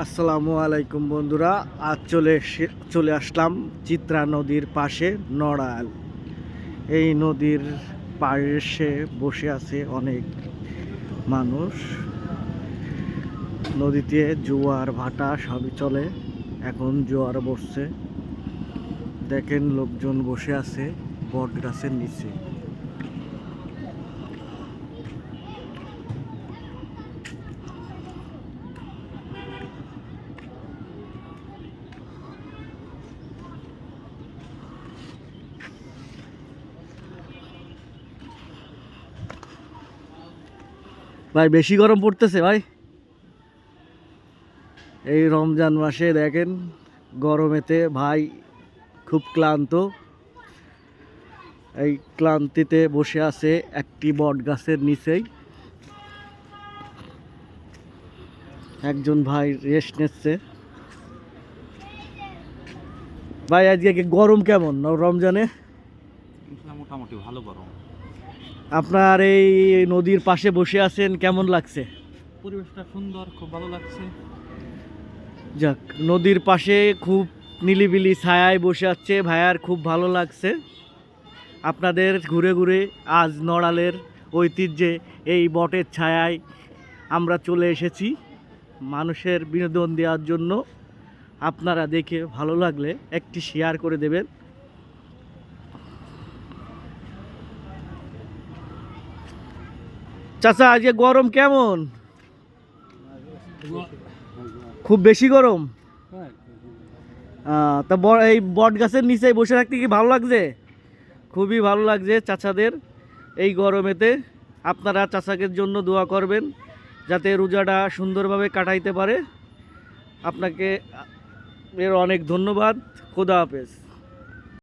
আসসালামু আলাইকুম বন্ধুরা, আজ চলে আসলাম চিত্রা নদীর পাশে নড়াইল। এই নদীর পাশে বসে আছে অনেক মানুষ। নদীতে জোয়ার ভাটা সবই চলে। এখন জোয়ার বসছে, দেখেন লোকজন বসে আছে বট গাছের নিচে। ভাই বেশি গরম পড়তেছে ভাই। এই রমজান মাসে দেখেন গরমেতে ভাই খুব ক্লান্ত। এই ক্লান্তিতে বসে আছে একটি বট গাছের নিচেই। একজন ভাই রেস্ট নিচ্ছে। ভাই আজকে গরম কেমন রমজানে? মোটামুটি ভালো গরম। আপনার এই নদীর পাশে বসে আছেন, কেমন লাগছে? পরিবেশটা সুন্দর, খুব ভালো লাগছে। যাক, নদীর পাশে খুব নিলিবিলি ছায়ায় বসে আছে ভাইয়ার, খুব ভালো লাগছে। আপনাদের ঘুরে ঘুরে আজ নড়ালের ঐতিহ্যে এই বটের ছায়ায় আমরা চলে এসেছি মানুষের বিনোদন দেওয়ার জন্য। আপনারা দেখে ভালো লাগলে একটি শেয়ার করে দেবেন। চাচা আজকে গরম কেমন? খুব বেশি গরম। তা এই বট গাছের নিচে বসে থাকতে কি ভালো লাগছে? খুবই ভালো লাগছে চাচাদের এই গরমেতে। আপনারা চাচাকের জন্য দোয়া করবেন যাতে রোজাটা সুন্দরভাবে কাটাইতে পারে। আপনাকে এর অনেক ধন্যবাদ। খোদা হাফেজ।